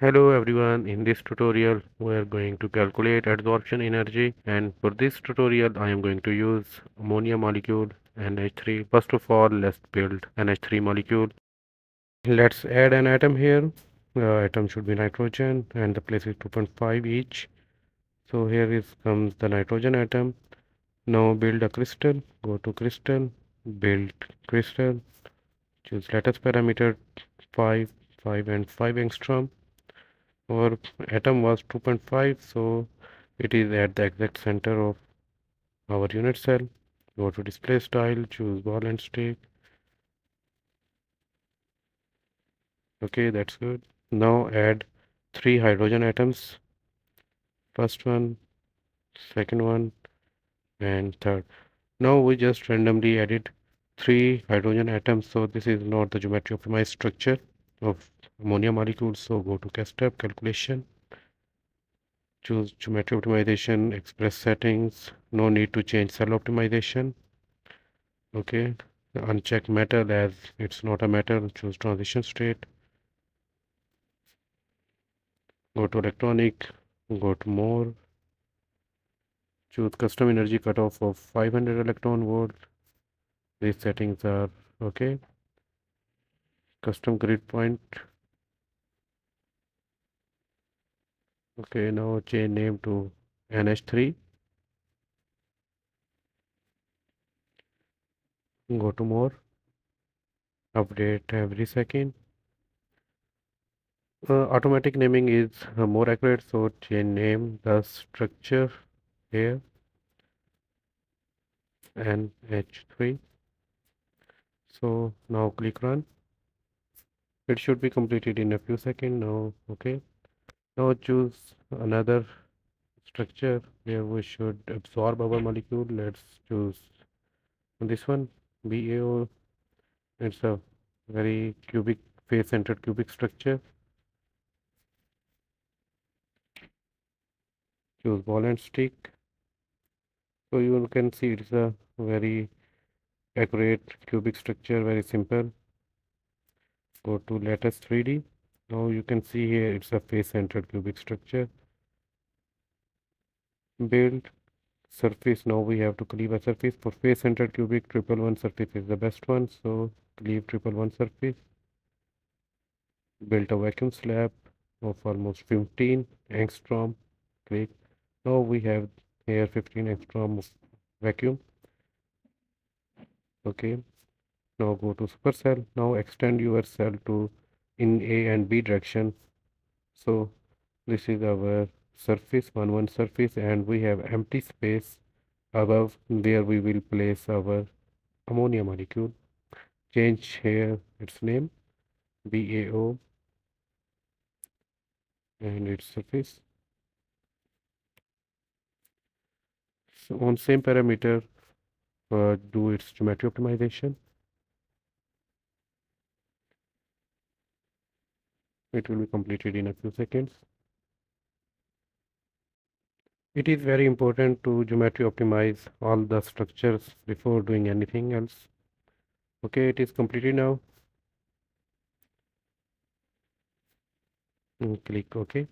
Hello everyone, in this tutorial we are going to calculate adsorption energy, and for this tutorial I am going to use ammonia molecule NH3. First of all, let's build NH3 molecule. Let's add an atom here. Atom should be nitrogen and the place is 2.5 each. So here is comes the nitrogen atom. Now build a crystal. Go to crystal, build crystal, choose lattice parameter 5, 5 and 5 angstrom. Our atom was 2.5, so it is at the exact center of our unit cell. Go to display style, choose ball and stick. Okay, that's good. Now add 3 hydrogen atoms. First one, second one, and third. Now we just randomly added 3 hydrogen atoms, so this is not the geometry optimized structure of ammonia molecules. So go to CASTEP calculation. Choose geometry optimization, express settings. No need to change cell optimization. Okay, uncheck metal as it's not a metal. Choose transition state. Go to electronic. Go to more. Choose custom energy cutoff of 500 electron volt. These settings are okay. Custom grid point. Okay, now change name to NH3. Go to more. Update every second. Automatic naming is more accurate, so change name the structure here NH3. So now click run. It should be completed in a few seconds now. Okay, now choose another structure where we should absorb our molecule. Let's choose this one, BAO. It's a very cubic, face-centered cubic structure. Choose ball and stick. So you can see it's a very accurate cubic structure, very simple. Go to lattice 3D. Now you can see here it's a face-centered cubic structure. Build surface. Now we have to cleave a surface. For face-centered cubic, 111 surface is the best one, so cleave 111 surface. Built a vacuum slab of almost 15 angstrom. Click. Now we have here 15 angstrom of vacuum. Okay, now go to supercell. Now extend your cell to in A and B direction. So this is our surface, one surface, and we have empty space above where we will place our ammonia molecule. Change here its name, BAO, and its surface. So on same parameter, do its geometry optimization. It will be completed in a few seconds. It is very important to geometry optimize all the structures before doing anything else. Okay, it is completed now. Click OK.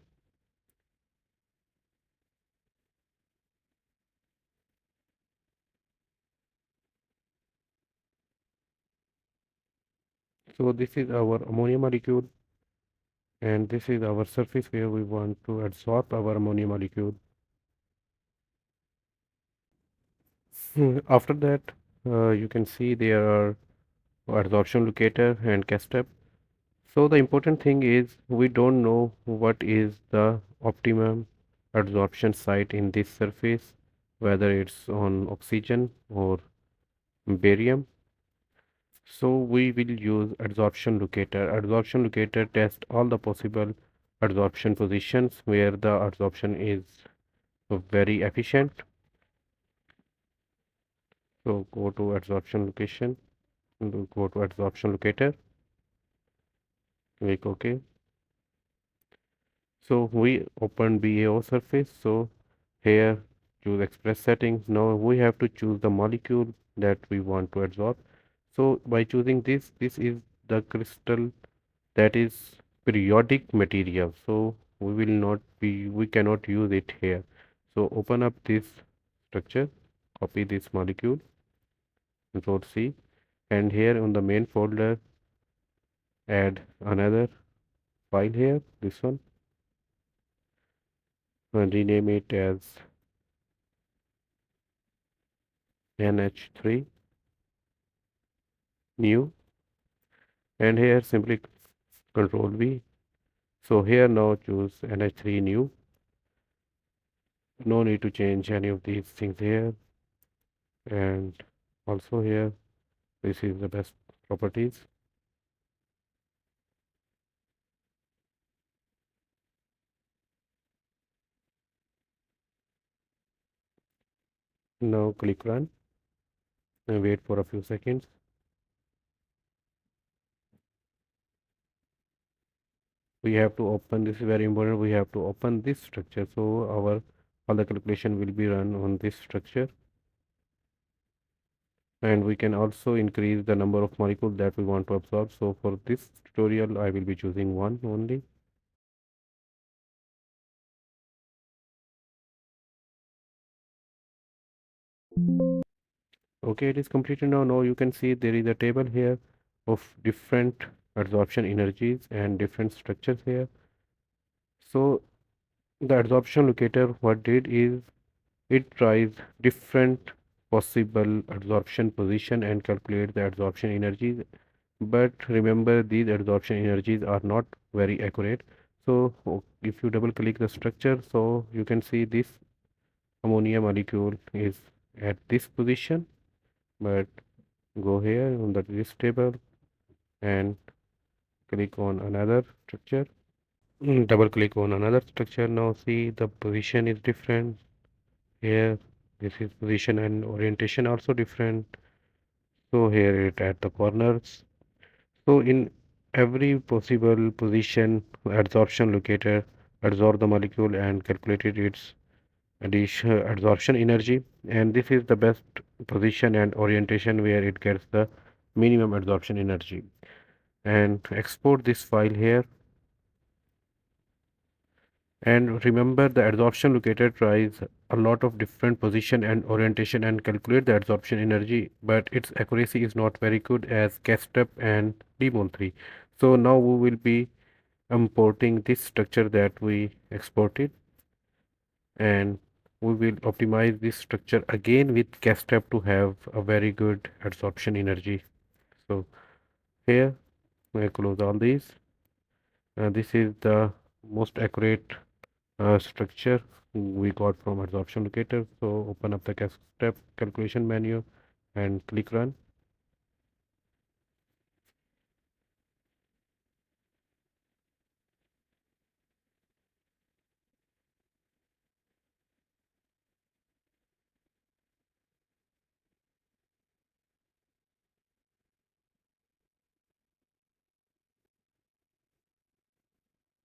So this is our ammonia molecule, and this is our surface where we want to adsorb our ammonia molecule. After that, you can see there are adsorption locator and CASTEP. So the important thing is we don't know what is the optimum adsorption site in this surface, whether it's on oxygen or barium. So we will use adsorption locator. Adsorption locator tests all the possible adsorption positions where the adsorption is very efficient. So go to adsorption location, go to adsorption locator, click OK. So we open BAO surface. So here choose express settings. Now we have to choose the molecule that we want to adsorb. So by choosing this is the crystal that is periodic material, so we cannot use it here. So open up this structure, copy this molecule, Control C, and here on the main folder add another file here, this one, and rename it as NH3 new, and here simply Control V. So here now choose NH3 new. No need to change any of these things here, and also here this is the best properties. Now click run and wait for a few seconds. We have to open, this is very important, we have to open this structure, so our all the calculation will be run on this structure. And we can also increase the number of molecules that we want to absorb. So for this tutorial I will be choosing one only. Okay, it is completed now. Now you can see there is a table here of different adsorption energies and different structures here. So the adsorption locator what did is it tries different possible adsorption position and calculate the adsorption energies. But remember, these adsorption energies are not very accurate. So if you double click the structure, so you can see this ammonia molecule is at this position, but go here on this table and click on another structure. Double click on another structure. Now see the position is different. Here this is position and orientation also different. So here it at the corners. So in every possible position, adsorption locator adsorb the molecule and calculated its addition adsorption energy, and this is the best position and orientation where it gets the minimum adsorption energy. And export this file here. And remember, the adsorption locator tries a lot of different position and orientation and calculate the adsorption energy, but its accuracy is not very good as CASTEP and DMOL3. So now we will be importing this structure that we exported, and we will optimize this structure again with CASTEP to have a very good adsorption energy. So here I close all these. This is the most accurate structure we got from adsorption locator. So open up the CASTEP calculation menu and click run.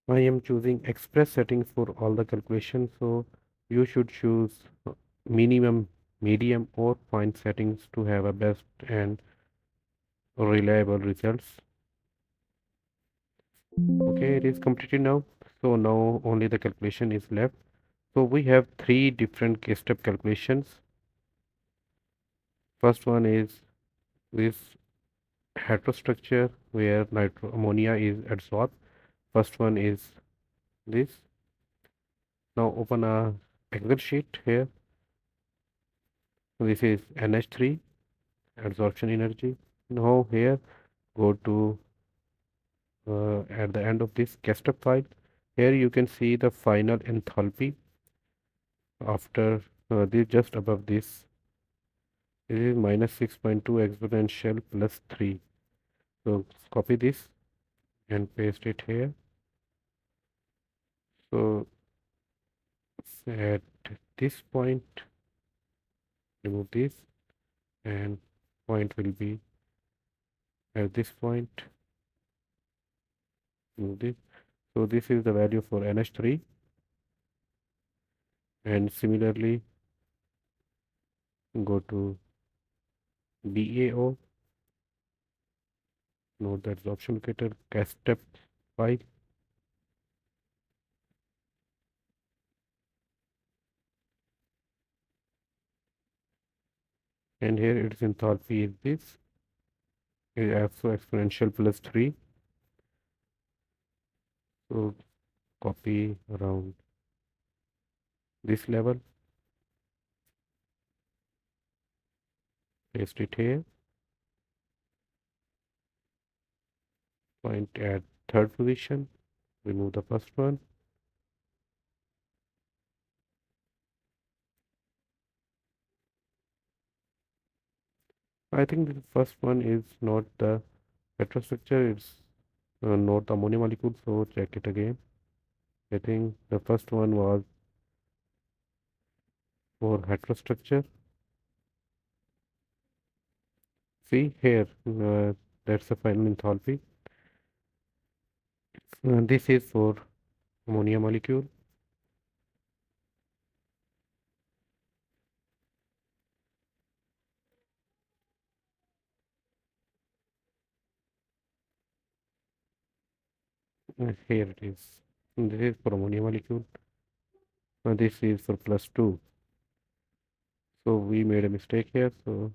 I am choosing express settings for all the calculations, so you should choose minimum, medium or fine settings to have a best and reliable results. Okay, it is completed now. So now only the calculation is left. So we have three different case step calculations. First one is this heterostructure where nitro ammonia is adsorbed. First one is this. Now open a Excel sheet here. This is NH3 adsorption energy. Now here go to at the end of this CASTEP file. Here you can see the final enthalpy after this, just above this. It is minus 6.2 exponential plus 3. So copy this and paste it here. So at this point, remove this, and point will be at this point, remove this. So this is the value for NH3, and similarly go to BAO, note that absorption locator CASTEP file, and here its enthalpy is this, is also exponential plus 3. So copy around this level, paste it here, point at third position, remove the first one. I think the first one is not the heterostructure, it's not the ammonia molecule, so check it again. I think the first one was for heterostructure. See here, that's the final enthalpy. This is for ammonia molecule. Here it is. This is for ammonia molecule. This is for plus 2. So we made a mistake here. So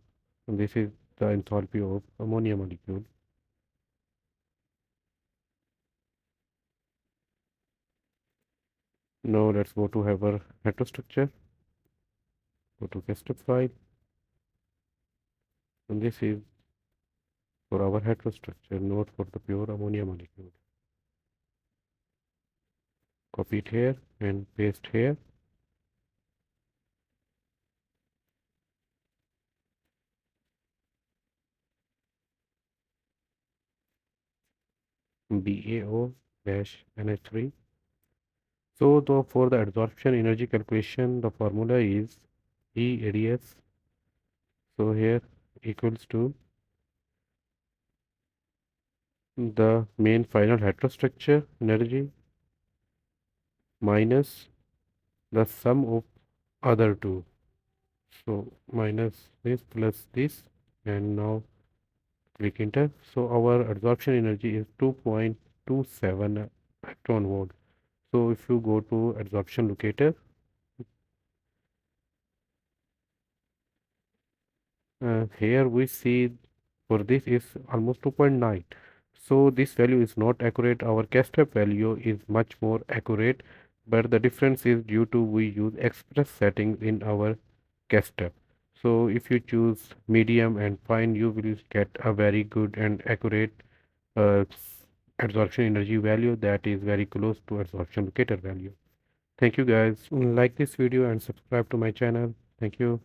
this is the enthalpy of ammonia molecule. Now let's go to our heterostructure. Go to CASTEP file. And this is for our heterostructure, not for the pure ammonia molecule. Copy it here and paste here. BaO-NH3. So for the adsorption energy calculation, the formula is E ADS. So here equals to the main final heterostructure energy minus the sum of other two. So minus this plus this, and now click enter. So our adsorption energy is 2.27 electron volt. So if you go to adsorption locator, here we see for this is almost 2.9. So this value is not accurate. Our CASTEP value is much more accurate, but the difference is due to we use express settings in our CASTEP. So if you choose medium and fine, you will get a very good and accurate uh, adsorption energy value that is very close to adsorption locator value. Thank you guys. Like this video and subscribe to my channel. Thank you.